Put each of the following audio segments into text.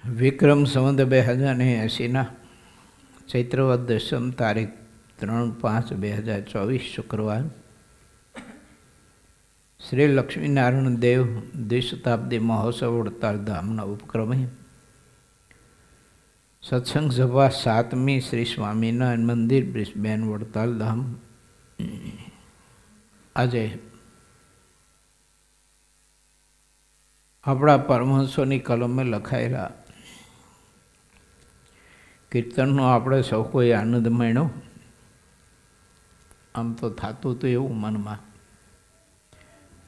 વિક્રમ સંવત 2080 ચૈત્રવદ દશમ તારીખ 3/5/2024 શુક્રવાર શ્રી લક્ષ્મીનારાયણ દેવ દ્વિશતાબ્દી મહોત્સવ વડતાલ ધામના ઉપક્રમે સત્સંગ સભા 7મી શ્રી સ્વામિનારાયણ મંદિર બ્રિસ્બેન વડતાલ ધામ આજે આપણા પરમહંસોની કલમે લખાયેલા કીર્તનનો આપણે સૌ કોઈ આનંદ માણ્યો. આમ તો થતું હતું એવું મનમાં,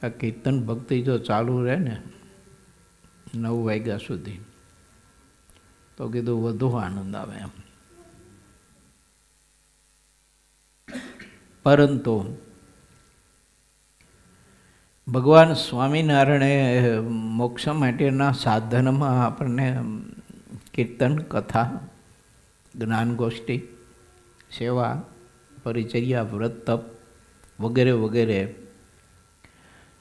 આ કીર્તન ભક્તિ જો ચાલુ રહે ને 9 વાગ્યા સુધી તો કીધું વધુ આનંદ આવે એમ. પરંતુ ભગવાન સ્વામિનારાયણે મોક્ષ માટેના સાધનમાં આપણને કીર્તન, કથા, જ્ઞાન ગોષ્ઠી, સેવા, પરિચર્યા, વ્રત, તપ વગેરે વગેરે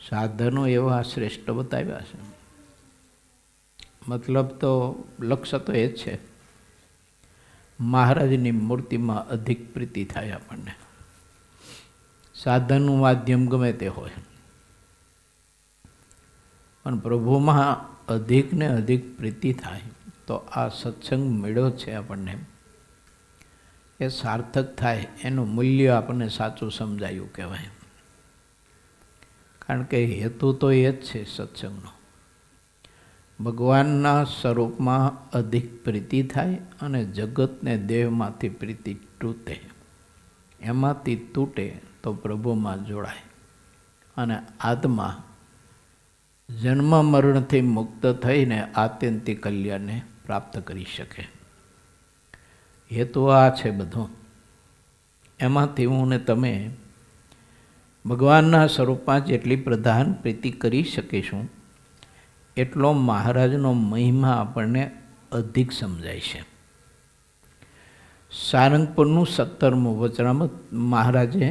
સાધનો એવા શ્રેષ્ઠ બતાવ્યા છે. મતલબ તો લક્ષ્ય તો એ જ છે, મહારાજની મૂર્તિમાં અધિક પ્રીતિ થાય આપણને. સાધનનું માધ્યમ ગમે તે હોય, પણ પ્રભુમાં અધિક ને અધિક પ્રીતિ થાય તો આ સત્સંગ મળ્યો છે આપણને એ સાર્થક થાય, એનું મૂલ્ય આપણને સાચું સમજાયું કહેવાય. કારણ કે હેતુ તો એ જ છે સત્સંગનો, ભગવાનના સ્વરૂપમાં અધિક પ્રીતિ થાય અને જગતને દેહમાંથી પ્રીતિ તૂટે. એમાંથી તૂટે તો પ્રભુમાં જોડાય અને આત્મા જન્મ મરણથી મુક્ત થઈને આત્યંતિક કલ્યાણને પ્રાપ્ત કરી શકે. હેતુ આ છે બધું. એમાંથી હું ને તમે ભગવાનના સ્વરૂપમાં જેટલી પ્રધાન પ્રીતિ કરી શકીશું એટલો મહારાજનો મહિમા આપણને અધિક સમજાય છે. સારંગપુરનું 17મું વચનામૃત મહારાજે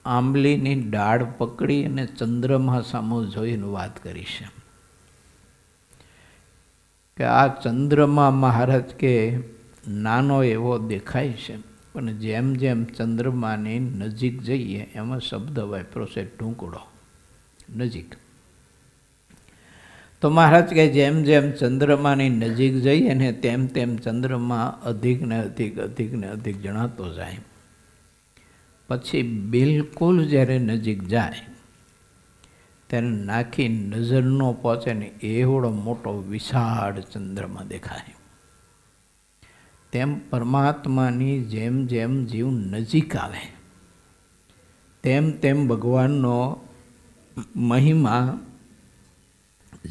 આંબલીની ડાળ પકડી અને ચંદ્રમા સામો જોઈને વાત કરી છે કે આ ચંદ્રમા મહારાજ કે નાનો એવો દેખાય છે, પણ જેમ જેમ ચંદ્રમાની નજીક જઈએ એમાં શબ્દ વાપરો છે ઢૂંકડો, નજીક. તો મહારાજ કે જેમ જેમ ચંદ્રમાની નજીક જઈએ ને તેમ તેમ ચંદ્રમા અધિક ને અધિક અધિક ને અધિક જણાતો જાય. પછી બિલકુલ જ્યારે નજીક જાય ત્યારે નાખી નજર ન પહોંચે ને એવડો મોટો વિશાળ ચંદ્રમા દેખાય. તેમ પરમાત્માની જેમ જેમ જીવ નજીક આવે તેમ તેમ ભગવાનનો મહિમા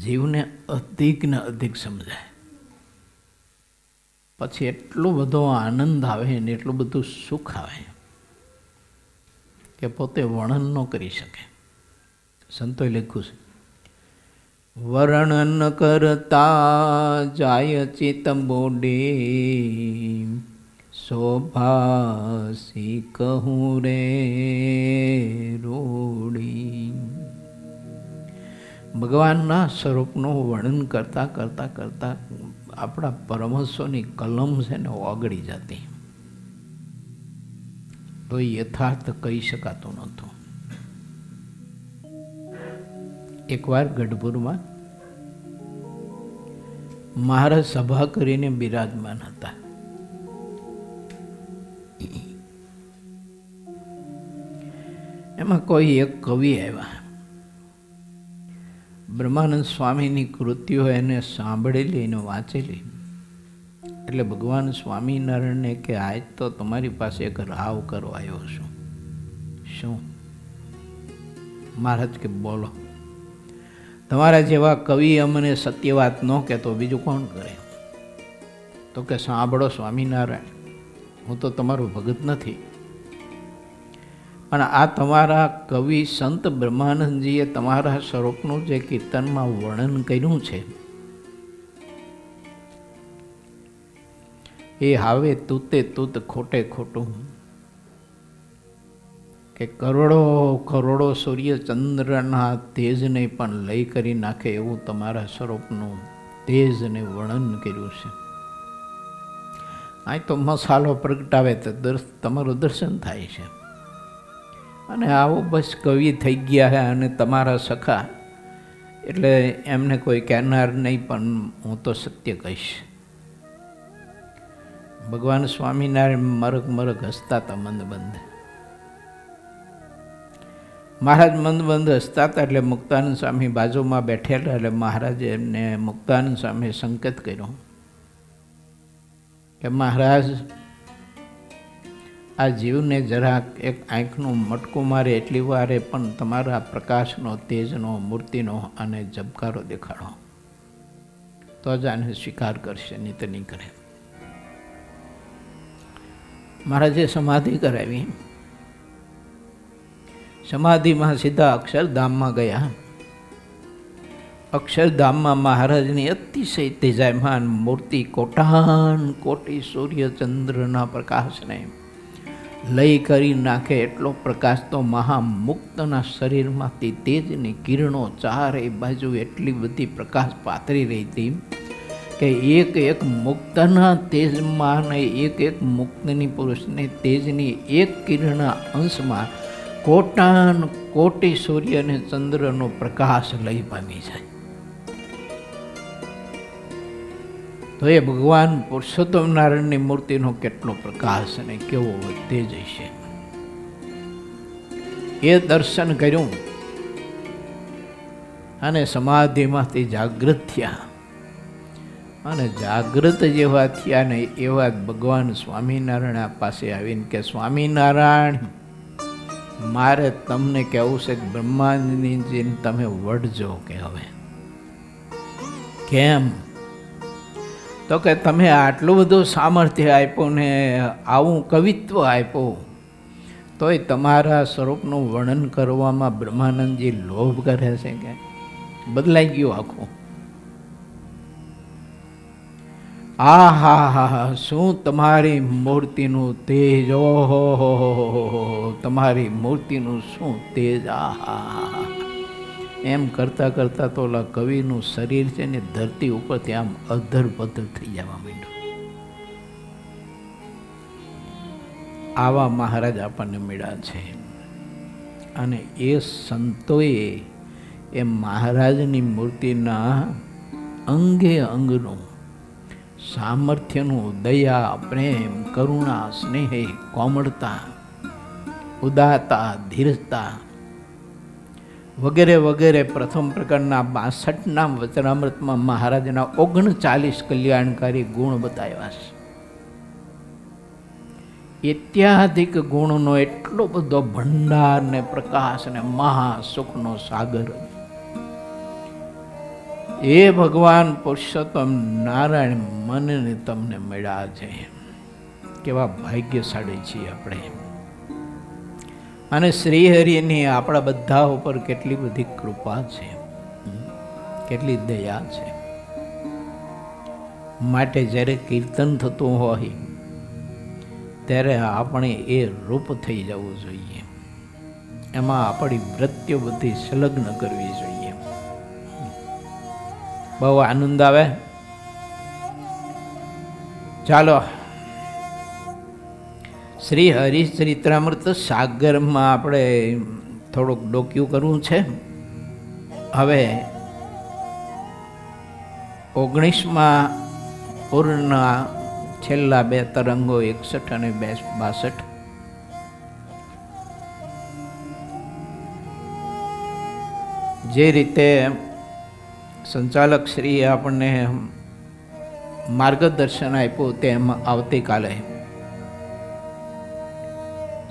જીવને અધિક ને અધિક સમજાય. પછી એટલો બધો આનંદ આવે ને એટલું બધું સુખ આવે કે પોતે વર્ણન ન કરી શકે. સંતોએ લખ્યું છે, વર્ણન કરતા જાય ચિત બોડી, શોભાસી કહું રે રૂડી. ભગવાનના સ્વરૂપનું વર્ણન કરતાં કરતાં કરતાં આપણા પરમહંસોની કલમ છે ને ઓગળી જતી, તો યથાર્થ કહી શકાતું નહોતું. એકવાર ગઢપુરમાં મહારાજ સભા કરીને બિરાજમાન હતા. એમાં કોઈ એક કવિ આવ્યા. બ્રહ્માનંદ સ્વામીની કૃતિઓ એને સાંભળેલી, એને વાંચેલી. એટલે ભગવાન સ્વામિનારાયણને કે આજ તો તમારી પાસે એક રાવ કરવા આવ્યો છું. શું? મહારાજ કે બોલો. તમારા જેવા કવિ અમને સત્ય વાત ન કહેતો બીજું કોણ કરે? તો કે સાંભળો સ્વામિનારાયણ, હું તો તમારો ભગત નથી, પણ આ તમારા કવિ સંત બ્રહ્માનંદજીએ તમારા સ્વરૂપનું જે કીર્તનમાં વર્ણન કર્યું છે એ હાવે તૂતે તૂત ખોટે ખોટું, કે કરોડો કરોડો સૂર્ય ચંદ્રના તેજને પણ લઈ કરી નાખે એવું તમારા સ્વરૂપનું તેજને વર્ણન કર્યું છે. આ તો મસાલો પ્રગટાવે તો તમારું દર્શન થાય છે. અને આવો બસ કવિ થઈ ગયા છે અને તમારા સખા એટલે એમને કોઈ કહેનાર નહીં, પણ હું તો સત્ય કહીશ. ભગવાન સ્વામિનારાયણ મરક મરક હસતા હતા મંદબંધ. મહારાજ મંદબંધ હસતા હતા એટલે મુક્તાનંદ સ્વામી બાજુમાં બેઠેલા, એટલે મહારાજે એમને મુક્તાનંદ સ્વામીએ સંકેત કર્યો કે મહારાજ, આ જીવને જરાક એક આંખનું મટકું મારે એટલી વારે પણ તમારા પ્રકાશનો, તેજનો, મૂર્તિનો અને ઝબકારો દેખાડો, તો જ આને સ્વીકાર કરશે, નહીં તો નહીં કરે. મહારાજે સમાધિ કરાવી. સમાધિમાં સીધા અક્ષરધામમાં ગયા. અક્ષરધામમાં મહારાજની અતિશય તેજાયમાન મૂર્તિ કોટાન કોટી સૂર્ય ચંદ્રના પ્રકાશને લઈ કરી નાખે એટલો પ્રકાશ તો મહામુક્તના શરીરમાંથી તેજની કિરણો ચારે બાજુ એટલી બધી પ્રકાશ પાતરી રહી હતી કે એક એક મુક્તના તેજમાં અને એક એક મુક્તની પુરુષને તેજની એક કિરણના અંશમાં કોટાન કોટી સૂર્ય અને ચંદ્રનો પ્રકાશ લઈ પામી જાય. તો એ ભગવાન પુરુષોત્તમ નારાયણની મૂર્તિનો કેટલો પ્રકાશ અને કેવો તેજ છે. એ દર્શન કર્યું અને સમાધિમાંથી જાગૃત થયા. અને જાગૃત જેવા થયા ને એવા ભગવાન સ્વામિનારાયણ પાસે આવીને કે સ્વામિનારાયણ, મારે તમને કહેવું છે કે બ્રહ્માનંદજીને તમે વઢજો. કે હવે કેમ? તો કે તમે આટલું બધું સામર્થ્ય આપ્યું ને આવું કવિત્વ આપ્યું, તોય તમારા સ્વરૂપનું વર્ણન કરવામાં બ્રહ્માનંદજી લોભ કરે છે. કે બદલાઈ ગયું આખું. આ હા હા, શું તમારી મૂર્તિનું તેજ! ઓહો, તમારી મૂર્તિનું શું તેજ! આ હા, એમ કરતાં કરતાં તો ઓલા કવિનું શરીર છે ને ધરતી ઉપરથી આમ અધર-પધર થઈ જવા માંડ્યું. આવા મહારાજ આપણને મળ્યા છે. અને એ સંતોએ એ મહારાજની મૂર્તિના અંગે અંગનું સામર્થ્યનું, દયા, પ્રેમ, કરુણા, સ્નેહ, કોમળતા, ઉદારતા, ધીરજતા વગેરે વગેરે પ્રથમ પ્રકારના 62ના વચનામૃતમાં મહારાજના 39 કલ્યાણકારી ગુણ બતાવ્યા છે. અત્યાધિક ગુણનો એટલો બધો ભંડાર ને પ્રકાશ ને મહાસુખનો સાગર એ ભગવાન પુરુષોત્તમ નારાયણ મને તમને મળ્યા છે. કેવા ભાગ્યશાળી છીએ આપણે. અને શ્રીહરિની આપણા બધા ઉપર કેટલી બધી કૃપા છે, કેટલી દયા છે. માટે જ્યારે કીર્તન થતું હોય ત્યારે આપણે એ રૂપ થઈ જવું જોઈએ. એમાં આપણી વૃત્તિઓ બધી સંલગ્ન કરવી જોઈએ. બહુ આનંદ આવે. ચાલો, શ્રી હરિચરિત્રામૃત સાગરમાં આપણે થોડુંક ડોક્યું કરવું છે. હવે 19મા પૂરના છેલ્લા 2 તરંગો 61 અને 62 જે રીતે સંચાલક શ્રીએ આપણને માર્ગદર્શન આપ્યું તેમ આવતીકાલે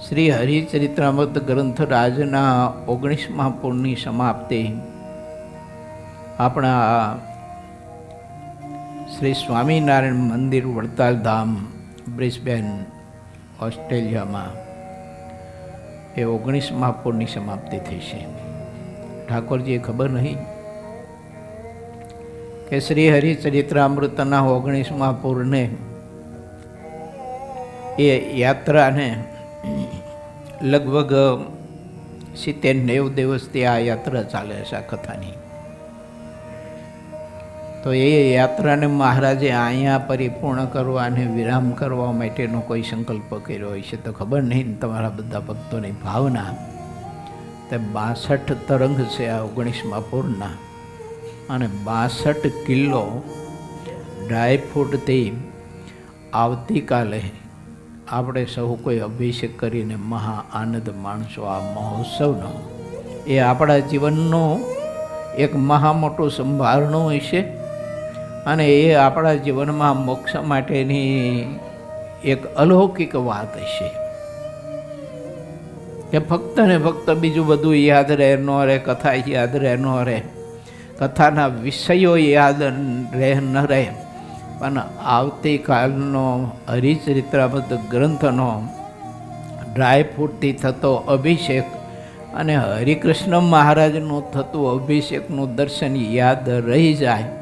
શ્રી હરિચરિત્રામૃત ગ્રંથ રાજના 19મા પૂરની સમાપ્તિ આપણા શ્રી સ્વામિનારાયણ મંદિર વડતાલ ધામ બ્રિસ્બેન ઓસ્ટ્રેલિયામાં એ 19મા પૂરની સમાપ્તિ થઈ છે. ઠાકોરજીએ ખબર નહીં કે શ્રી હરિચરિત્રામૃતના 19મા પૂરને એ યાત્રાને લગભગ 70-90 દિવસથી આ યાત્રા ચાલે છે આ કથાની. તો તો એ યાત્રાને મહારાજે અહીંયા પરિપૂર્ણ કરવા અને વિરામ કરવા માટેનો કોઈ સંકલ્પ કર્યો હોય છે તો ખબર નહીં. તમારા બધા ભક્તોની ભાવના તે 62 તરંગ છે આ 19મા પૂરના, અને 62 કિલો ડ્રાયફ્રૂટથી આવતીકાલે આપણે સૌ કોઈ અભિષેક કરીને મહા આનંદ માણશો આ મહોત્સવનો. એ આપણા જીવનનો એક મહા મોટું સંભારણું હશે, અને એ આપણા જીવનમાં મોક્ષ માટેની એક અલૌકિક વાત હશે કે ફક્ત ને ફક્ત બીજું બધું યાદ રહે ન રહે, કથા યાદ રહે ન રહે, કથાના વિષયો યાદ રહે ન રહે, પણ આવતીકાલનો હરિચરિત્રામૃત ગ્રંથનો ડ્રાયફ્રૂટથી થતો અભિષેક અને હરિકૃષ્ણ મહારાજનું થતું અભિષેકનું દર્શન યાદ રહી જાય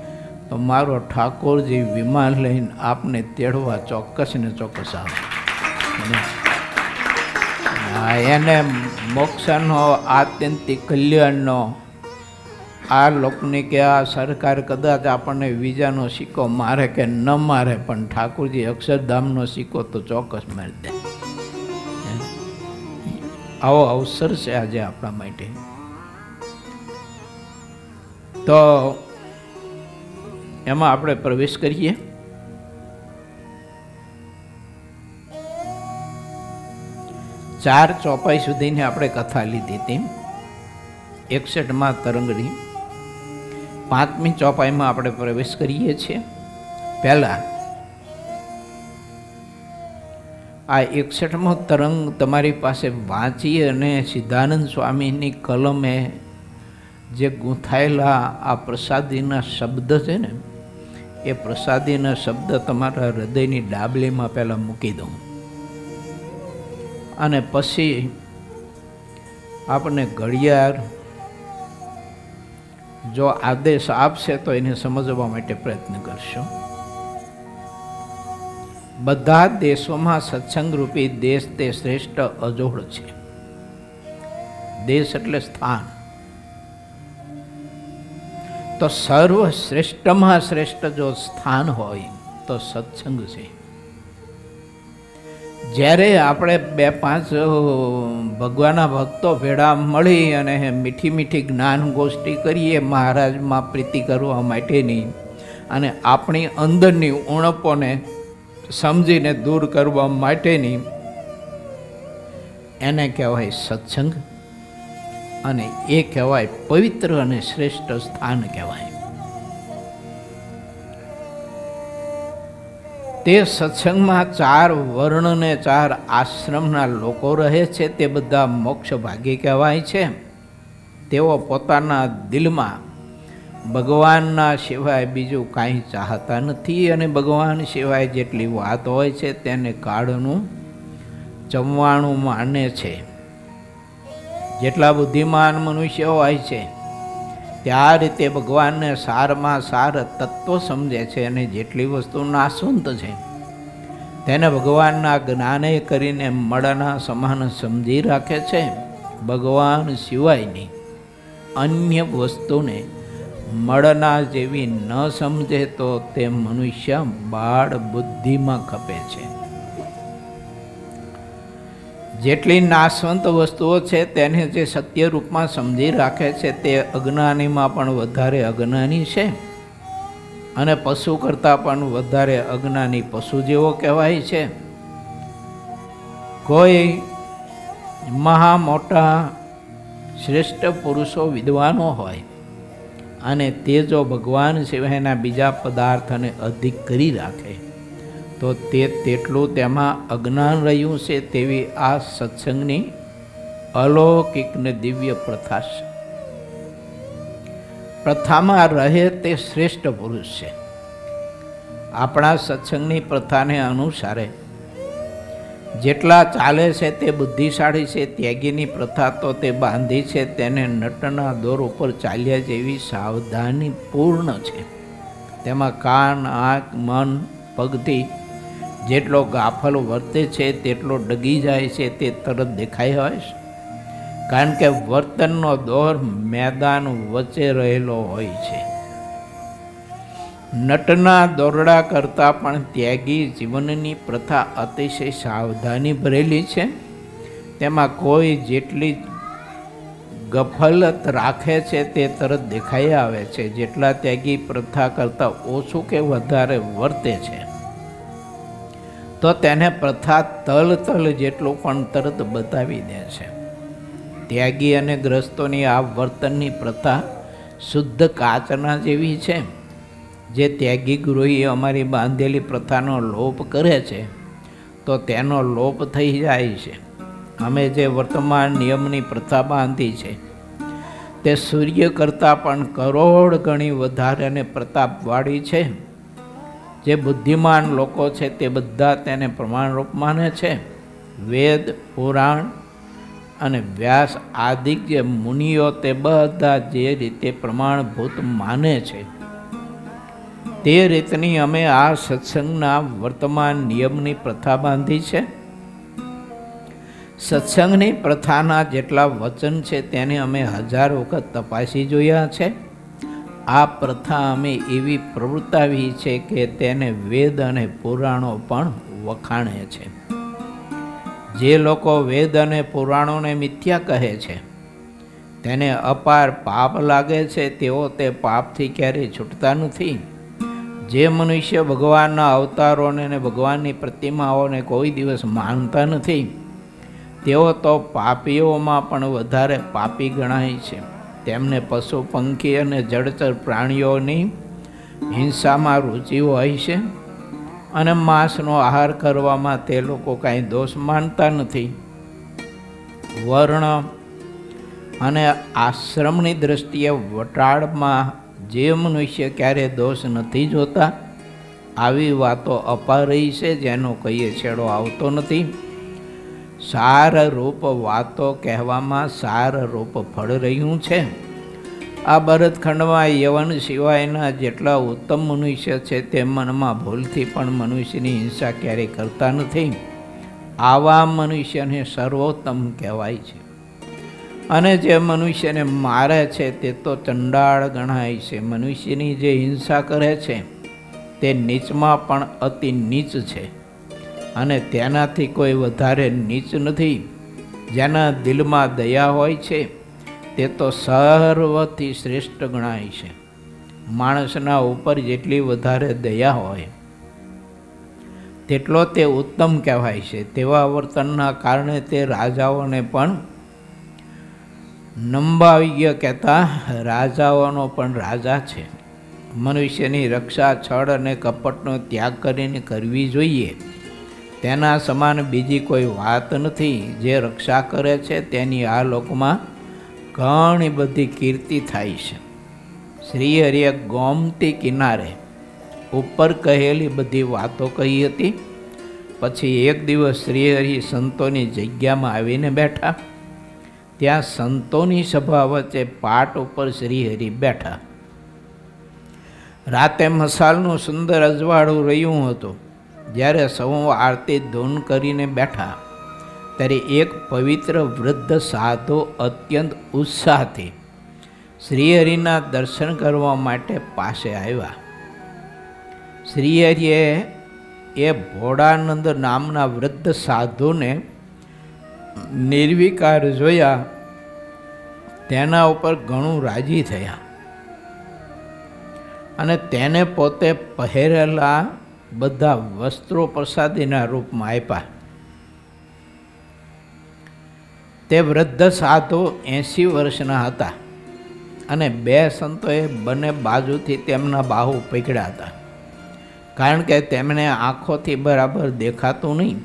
તો મારો ઠાકોરજી વિમાન લઈને આપને તેડવા ચોક્કસ ને ચોક્કસ આવે. એને મોક્ષનો આત્યંતિક કલ્યાણનો આ લોકની કે આ સરકાર કદાચ આપણને વિઝાનો સિક્કો મારે કે ન મારે, પણ ઠાકોરજી અક્ષરધામનો સિક્કો તો ચોક્કસ મારી દે. આવો અવસર છે આજે આપણા માટે. તો એમાં આપણે પ્રવેશ કરીએ. ચાર ચોપાઈ સુધીની આપણે કથા લીધી હતી 61મા તરંગની. 5મી ચોપાઈમાં આપણે પ્રવેશ કરીએ છીએ. પહેલા આ 61મો તરંગ તમારી પાસે વાંચી અને સિદ્ધાનંદ સ્વામીની કલમે જે ગૂંથાયેલા આ પ્રસાદીના શબ્દ છે ને, એ પ્રસાદીના શબ્દ તમારા હૃદયની ડાબલીમાં પહેલાં મૂકી દઉં, અને પછી આપણે ઘડિયાળ જો આદેશ આપશે તો એને સમજવા માટે પ્રયત્ન કરશો. બધા દેશોમાં સત્સંગરૂપી દેશ તે શ્રેષ્ઠ અજોડ છે. દેશ એટલે સ્થાન. તો સર્વશ્રેષ્ઠમાં શ્રેષ્ઠ જો સ્થાન હોય તો સત્સંગ છે. જ્યારે આપણે 2-5 ભગવાનના ભક્તો ભેળા મળી અને મીઠી મીઠી જ્ઞાન ગોષ્ઠી કરીએ મહારાજમાં પ્રીતિ કરવા માટેની, અને આપણી અંદરની ઉણપોને સમજીને દૂર કરવા માટેની, એને કહેવાય સત્સંગ, અને એ કહેવાય પવિત્ર અને શ્રેષ્ઠ સ્થાન કહેવાય. તે સત્સંગમાં 4 વર્ણ ને 4 આશ્રમના લોકો રહે છે. તે બધા મોક્ષ ભાગી કહેવાય છે. તેઓ પોતાના દિલમાં ભગવાનના સિવાય બીજું કાંઈ ચાહતા નથી, અને ભગવાન સિવાય જેટલી વાત હોય છે તેને કાળનું જમવાનું માને છે. જેટલા બુદ્ધિમાન મનુષ્ય હોય છે ત્યાં રીતે ભગવાનને સારમાં સાર તત્વ સમજે છે, અને જેટલી વસ્તુ નાશવંત છે તેને ભગવાનના જ્ઞાને કરીને મળના સમાન સમજી રાખે છે. ભગવાન સિવાયની અન્ય વસ્તુને મળના જેવી ન સમજે તો તે મનુષ્ય બાળ બુદ્ધિમાં ખપે છે. જેટલી નાશવંત વસ્તુઓ છે તેને જે સત્ય રૂપમાં સમજી રાખે છે તે અજ્ઞાનીમાં પણ વધારે અજ્ઞાની છે, અને પશુ કરતાં પણ વધારે અજ્ઞાની પશુ જેવો કહેવાય છે. કોઈ મહા મોટા શ્રેષ્ઠ પુરુષો વિદ્વાનો હોય અને તે જો ભગવાન સિવાયના બીજા પદાર્થને અધિક કરી રાખે તો તે તેટલું તેમાં અજ્ઞાન રહ્યું છે. તેવી આ સત્સંગની અલૌકિક ને દિવ્ય પ્રથા છે. પ્રથામાં રહે તે શ્રેષ્ઠ પુરુષ છે. આપણા સત્સંગની પ્રથાને અનુસારે જેટલા ચાલે છે તે બુદ્ધિશાળી છે. ત્યાગીની પ્રથા તો તે બાંધી છે તેને નટના દોર ઉપર ચાલ્યા જેવી સાવધાની પૂર્ણ છે. તેમાં કાન, આંખ, મન, પગથી જેટલો ગાફલ વર્તે છે તેટલો ડગી જાય છે તે તરત દેખાય હોય છે, કારણ કે વર્તનનો દોર મેદાન વચ્ચે રહેલો હોય છે. નટના દોરડા કરતાં પણ ત્યાગી જીવનની પ્રથા અતિશય સાવધાની ભરેલી છે. તેમાં કોઈ જેટલી ગફલત રાખે છે તે તરત દેખાઈ આવે છે. જેટલા ત્યાગી પ્રથા કરતાં ઓછું કે વધારે વર્તે છે તો તેને પ્રથા તલ જેટલું પણ તરત બતાવી દે છે. ત્યાગી અને ગ્રસ્તોની આ વર્તનની પ્રથા શુદ્ધ કાચના જેવી છે. જે ત્યાગી ગૃહી અમારી બાંધેલી પ્રથાનો લોપ કરે છે તો તેનો લોપ થઈ જાય છે. અમે જે વર્તમાન નિયમની પ્રથા બાંધી છે તે સૂર્ય કરતાં પણ કરોડ ગણી વધારે અને પ્રતાપવાળી છે. જે બુદ્ધિમાન લોકો છે તે બધા તેને પ્રમાણરૂપ માને છે. વેદ, પુરાણ અને વ્યાસ આદિક જે મુનિઓ તે બધા જે રીતે પ્રમાણભૂત માને છે તે રીતની અમે આ સત્સંગના વર્તમાન નિયમની પ્રથા બાંધી છે. સત્સંગની પ્રથાના જેટલા વચન છે તેને અમે 1000 વખત તપાસી જોયા છે. આ પ્રથા અમે એવી પ્રવૃત્તાવી છે કે તેને વેદ અને પુરાણો પણ વખાણે છે. જે લોકો વેદ અને પુરાણોને મિથ્યા કહે છે તેને અપાર પાપ લાગે છે. તેઓ તે પાપથી ક્યારેય છૂટતા નથી. જે મનુષ્ય ભગવાનના અવતારોને અને ભગવાનની પ્રતિમાઓને કોઈ દિવસ માનતા નથી તેઓ તો પાપીઓમાં પણ વધારે પાપી ગણાય છે. તેમને પશુ પંખી અને જળચર પ્રાણીઓની હિંસામાં રુચિ હોય છે અને માંસનો આહાર કરવામાં તે લોકો કાંઈ દોષ માનતા નથી. વર્ણ અને આશ્રમની દૃષ્ટિએ વટાળમાં જે મનુષ્ય ક્યારે દોષ નથી જોતા આવી વાતો અપારહી છે જેનો કહીએ છેડો આવતો નથી. સારરૂપ વાતો કહેવામાં સારરૂપ ફળ રહ્યું છે. આ ભરતખંડમાં યવન સિવાયના જેટલા ઉત્તમ મનુષ્ય છે તે મનમાં ભૂલથી પણ મનુષ્યની હિંસા ક્યારેય કરતા નથી. આવા મનુષ્યને સર્વોત્તમ કહેવાય છે. અને જે મનુષ્યને મારે છે તે તો ચંડાળ ગણાય છે. મનુષ્યની જે હિંસા કરે છે તે નીચમાં પણ અતિ નીચ છે અને તેનાથી કોઈ વધારે નીચ નથી. જેના દિલમાં દયા હોય છે તે તો સર્વથી શ્રેષ્ઠ ગણાય છે. માણસના ઉપર જેટલી વધારે દયા હોય તેટલો તે ઉત્તમ કહેવાય છે. તેવા વર્તનના કારણે તે રાજાઓને પણ નંબાવ્ય કહેતા રાજાઓનો પણ રાજા છે. મનુષ્યની રક્ષા છળ અને કપટનો ત્યાગ કરીને કરવી જોઈએ. તેના સમાન બીજી કોઈ વાત નથી. જે રક્ષા કરે છે તેની આ લોકમાં ઘણી બધી કીર્તિ થાય છે. શ્રી હરિએ ગોમતી કિનારે ઉપર કહેલી બધી વાતો કહી હતી. પછી એક દિવસ શ્રી હરિ સંતોની જગ્યામાં આવીને બેઠા. ત્યાં સંતોની સભા વચ્ચે પાટ ઉપર શ્રી હરિ બેઠા. રાતે મસાલનું સુંદર અજવાળું રહ્યું હતું. જ્યારે સૌ આરતી ધૂન કરીને બેઠા ત્યારે એક પવિત્ર વૃદ્ધ સાધુ અત્યંત ઉત્સાહથી શ્રીહરિના દર્શન કરવા માટે પાસે આવ્યા. શ્રીહરિએ એ ભોળાનંદ નામના વૃદ્ધ સાધુને નિર્વિકાર જોયા. તેના ઉપર ઘણું રાજી થયા અને તેને પોતે પહેરેલા બધા વસ્ત્રો પ્રસાદીના રૂપમાં આપ્યા. તે વૃદ્ધ સાધુ 80 વર્ષના હતા અને બે સંતોએ બંને બાજુથી તેમના બાહુ પકડ્યા હતા. કારણ કે તેમને આંખોથી બરાબર દેખાતું નહીં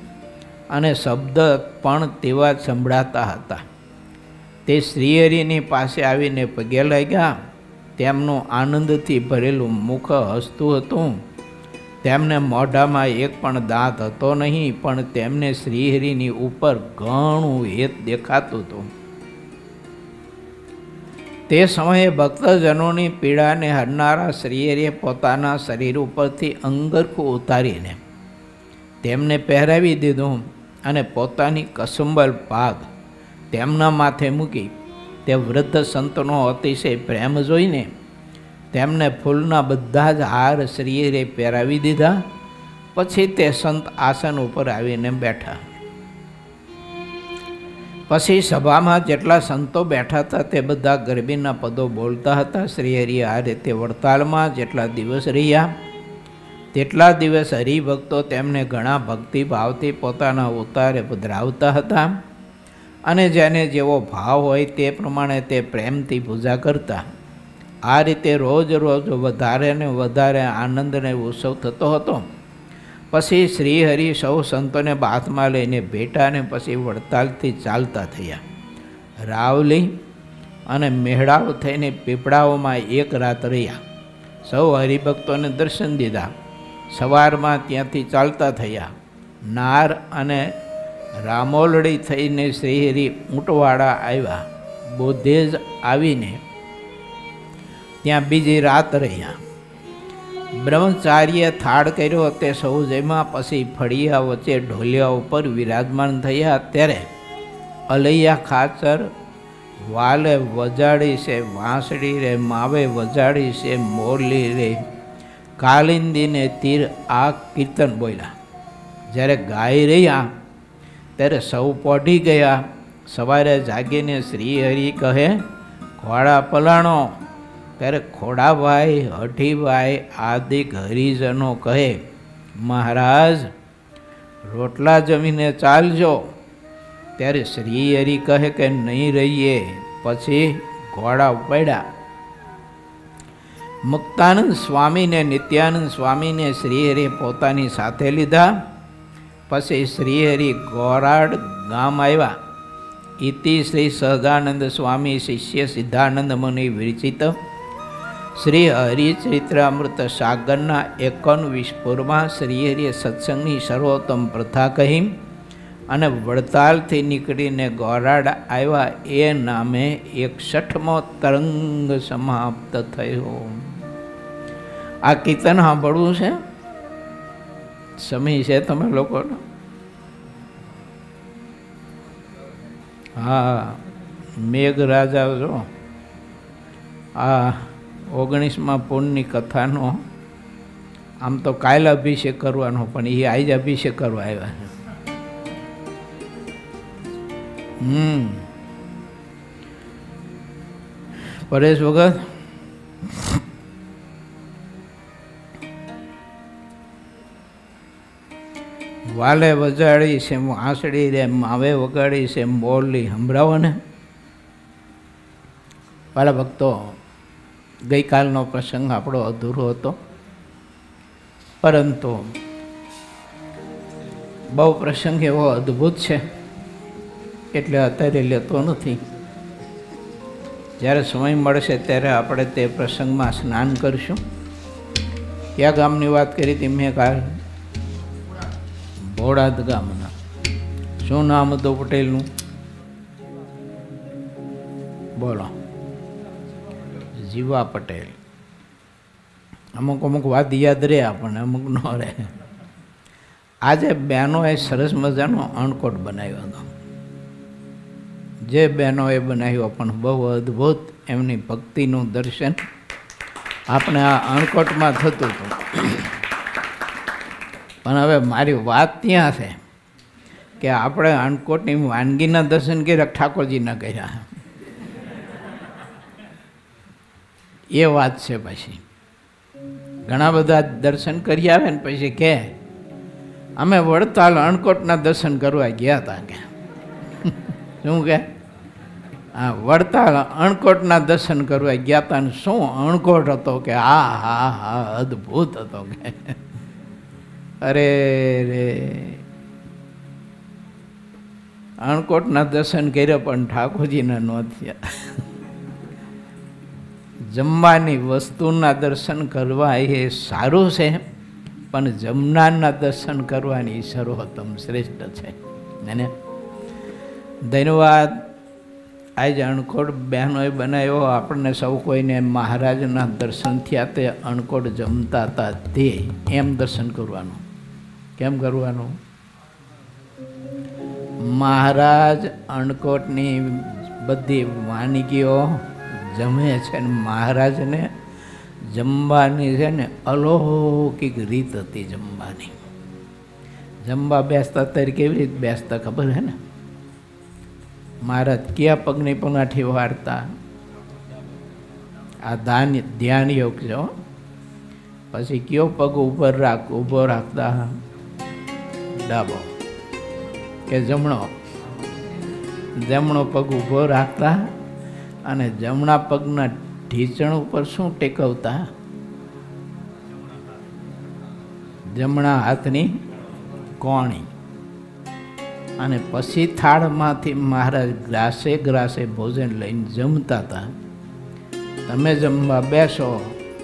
અને શબ્દ પણ તેવા જ સંભળાતા હતા. તે શ્રીહરિની પાસે આવીને પગે લાગ્યા. તેમનું આનંદથી ભરેલું મુખ હસતું હતું. તેમને મોઢામાં એક પણ દાંત હતો નહીં, પણ તેમને શ્રીહરિની ઉપર ઘણું હેત દેખાતું હતું. તે સમયે ભક્તજનોની પીડાને હરનારા શ્રીહરિએ પોતાના શરીર ઉપરથી અંગરખું ઉતારીને તેમને પહેરાવી દીધું અને પોતાની કસુંબલ પાગ તેમના માથે મૂકી તે વૃદ્ધ સંતનો અતિશય પ્રેમ જોઈને તેમને ફૂલના બધા જ હાર શ્રીહરિએ પહેરાવી દીધા. પછી તે સંત આસન ઉપર આવીને બેઠા. પછી સભામાં જેટલા સંતો બેઠા હતા તે બધા ગરબીના પદો બોલતા હતા. શ્રીહરિએ આ રીતે વડતાલમાં જેટલા દિવસ રહ્યા તેટલા દિવસ હરિભક્તો તેમને ઘણા ભક્તિભાવથી પોતાના ઉતારે પધરાવતા હતા અને જેને જેવો ભાવ હોય તે પ્રમાણે તે પ્રેમથી પૂજા કરતા. આ રીતે રોજ રોજ વધારે ને વધારે આનંદ અને ઉત્સવ થતો હતો. પછી શ્રીહરિ સૌ સંતોને બાથમાં લઈને ભેટા અને પછી વડતાલથી ચાલતા થયા. રાવલી અને મેહડાવ થઈને પીપળાઓમાં એક રાત રહ્યા. સૌ હરિભક્તોને દર્શન દીધા. સવારમાં ત્યાંથી ચાલતા થયા. નાર અને રામોલડી થઈને શ્રીહરિ ઊંટવાડા આવ્યા. બોધેજ આવીને ત્યાં બીજી રાત રહ્યા. બ્રહ્મચાર્ય થાળ કર્યો તે સૌ જમ્યા. પછી ફળિયા વચ્ચે ઢોલિયા ઉપર વિરાજમાન થયા. ત્યારે અલૈયા ખાચર વાલે વજાડી છે વાંસળી રે, માવે વજાડી છે મોરલી રે, કાલિંદીને તીર આ કીર્તન બોલ્યા. જ્યારે ગાઈ રહ્યા ત્યારે સૌ પોઢી ગયા. સવારે જાગીને શ્રીહરિ કહે ઘોડા પલાણો. ત્યારે ખોડાભાઈ, હઠીભાઈ આદિ હરિજનો કહે મહારાજ રોટલા જમીને ચાલજો. ત્યારે શ્રીહરિ કહે કે નહીં રહીએ. પછી ઘોડા ઉપાડ્યા. મુક્તાનંદ સ્વામીને નિત્યાનંદ સ્વામીને શ્રીહરિ પોતાની સાથે લીધા. પછી શ્રીહરિ ગોરાડ ગામ આવ્યા. ઇતિ શ્રી સહજાનંદ સ્વામી શિષ્ય સિદ્ધાનંદ મુનિ વિરચિત શ્રી હરિચરિત્રામૃત સાગરના 51 પૂરમાં શ્રીહરિએ સત્સંગની સર્વોત્તમ પ્રથા કહી અને વડતાલથી નીકળીને ગોરાડ આવ્યા. એ નામે 61મો તરંગ સમાપ્ત થયો. આ કીર્તન સાંભળવું છે? સમય છે તમે લોકોનો? હા, મેઘરાજા જો આ 19મા પૂર્ણની કથાનો આમ તો કાલ અભિષેક કરવાનો, પણ એ આજ અભિષેક કરવા આવ્યા છે. પરેશ વગર વાલે વજાડી છે આંસળી રે, માવે વગાડી છે મોરલી. સંભળાવો ને વાલા ભક્તો. ગઈકાલનો પ્રસંગ આપણો અધૂરો હતો, પરંતુ બહુ પ્રસંગ એવો અદ્ભુત છે એટલે અત્યારે લેતો નથી. જ્યારે સમય મળશે ત્યારે આપણે તે પ્રસંગમાં સ્નાન કરીશું. કયા ગામની વાત કરી હતી મેં કાલ? બોડાદ ગામના. શું નામ હતું પટેલનું? બોલો. જીવા પટેલ. અમુક વાત યાદ રહે આપણને, અમુક ન રહે. આજે બહેનોએ સરસ મજાનો અણકોટ બનાવ્યો હતો. જે બહેનોએ બનાવ્યો પણ બહુ અદ્ભુત એમની ભક્તિનું દર્શન આપણે આ અણકોટમાં થતું હતું. પણ હવે મારી વાત ત્યાં છે કે આપણે અણકોટની વાનગીના દર્શન કર્યા, ઠાકોરજીના કર્યા. એ વાત છે. પછી ઘણા બધા દર્શન કરી આવે ને પછી કે અમે વડતાલ અણકોટના દર્શન કરવા ગયા હતા. કે શું કે હા, વડતાલ અણકોટના દર્શન કરવા ગયા હતા. ને શું અણકોટ હતો કે હા હા હા અદ્ભુત હતો કે અરે રે. અણકોટના દર્શન કર્યા પણ ઠાકોરજીના ન થયા. જમવાની વસ્તુના દર્શન કરવા એ સારું છે, પણ જમનારના દર્શન કરવાની સર્વોત્તમ શ્રેષ્ઠ છે. એને ધન્યવાદ. આજે અણકોટ બહેનોએ બનાવ્યો. આપણને સૌ કોઈને મહારાજના દર્શન થયા. તે અણકોટ જમતા હતા તે એમ દર્શન કરવાનું. કેમ કરવાનું? મહારાજ અણકોટની બધી વાનગીઓ જમે છે ને મહારાજને જમવાની છે ને અલૌકિક રીત હતી જમવાની. જમવા બેસતા અત્યારે કેવી રીતે બેસતા ખબર છે ને? મહારાજ કયા પગની પનાઠી વાળતા? આ ધ્યાન યોગ છે. પછી કયો પગ ઊભો રાખતા? ડાબો કે જમણો? જમણો પગ ઊભો રાખતા અને જમણા પગના ઢીંચણ ઉપર શું ટેકવતા? જમણા હાથની કોણી. અને પછી થાળમાંથી મહારાજ ગ્રાસે ભોજન લઈને જમતા હતા. તમે જમવા બેસો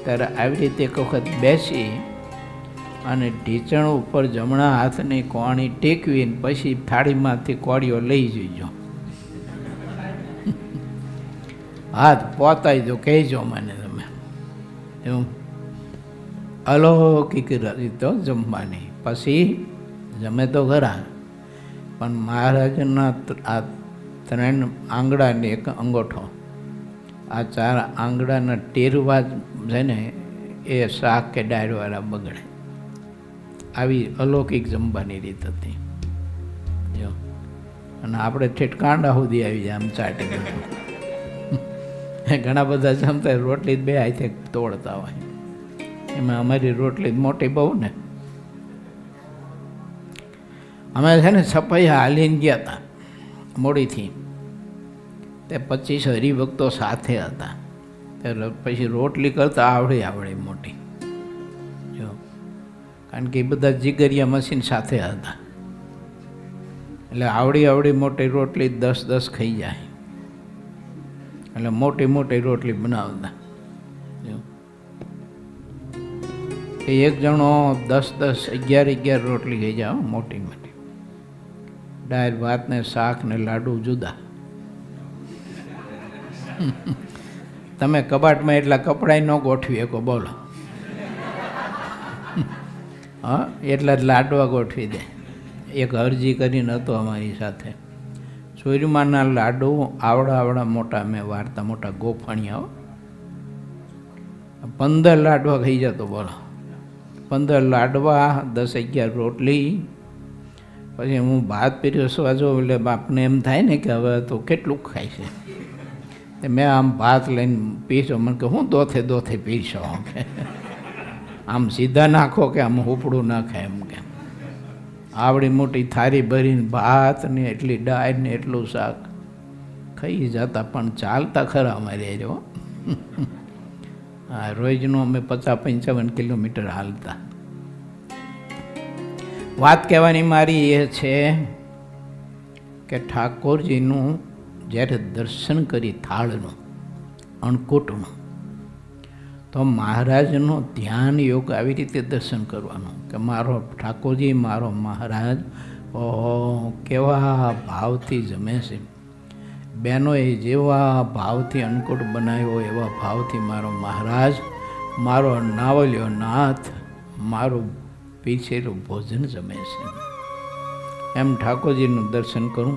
ત્યારે આવી રીતે એક વખત બેસી અને ઢીંચણ ઉપર જમણા હાથની કોણી ટેકવીને પછી થાળીમાંથી કોળીઓ લઈ જજો. હાથ પોતાઈ દો, કહેજો મને તમે. એવું અલૌકિક રીતો જમવાની. પછી જમે તો ખરા, પણ મહારાજના આ 3 આંગળાની એક અંગોઠો, આ 4 આંગળાના ટેરવા છે ને એ શાક કે ડાળવાળા બગડે. આવી અલૌકિક જમવાની રીત હતી. જો અને આપણે ઠેઠ કાંડા સુધી આવી જાય આમ ચાટી ગયું. ઘણા બધા જમતા રોટલી 2 હાથે તોડતા હોય. એમાં અમારી રોટલી મોટી બહુ ને. અમે છે ને છપૈયા હાલીને ગયા હતા મોડીથી. તે 25 હરિભક્તો સાથે હતા. ત્યારે પછી રોટલી કરતા આવડે મોટી. જો કારણ કે એ બધા જીગરિયા મશીન સાથે હતા. એટલે આવડી મોટી રોટલી 10 ખાઈ જાય. એટલે મોટી રોટલી બનાવતા. એક જણો 10 11 રોટલી ખાઈ જાય મોટી. દાળ ભાત ને શાક ને લાડુ જુદા. તમે કબાટમાં એટલા કપડાં ન ગોઠવી શકો, બોલો. હા, એટલા જ લાડવા ગોઠવી દે. એક અરજી કરીને હતો અમારી સાથે. સુરમાના લાડુ આવડા મોટા મેં વાર્તા, મોટા ગોફણિયા. 15 લાડવા ખાઈ જતો, બોલો. 15 લાડવા, 10 11 રોટલી. પછી હું ભાત પીરસવા જાઉં એટલે બાપને એમ થાય ને કે હવે તો કેટલું ખાય છે. મેં આમ ભાત લઈને પીશો, મને કે હું દોથે પીશો કે આમ સીધા નાખો કે આમ ઉપડું નાખાય એમ કે. આવડી મોટી થાળી ભરીને ભાત ને એટલી દાળ ને એટલું શાક ખાઈ જતા, પણ ચાલતા ખરા અમારે જો. હા, રોજનું અમે 50-55 કિલોમીટર હાલતા. વાત કહેવાની મારી એ છે કે ઠાકોરજીનું જ્યારે દર્શન કરી થાળનું, અન્નકૂટનું, તો મહારાજનો ધ્યાન યોગ આવી રીતે દર્શન કરવાનું કે મારો ઠાકોરજી, મારો મહારાજ કેવા ભાવથી જમે છે. બહેનોએ જેવા ભાવથી અન્નકૂટ બનાવ્યો એવા ભાવથી મારો મહારાજ, મારો નાવલ્યો નાથ, મારું પીછેલું ભોજન જમે છે. એમ ઠાકોરજીનું દર્શન કરું.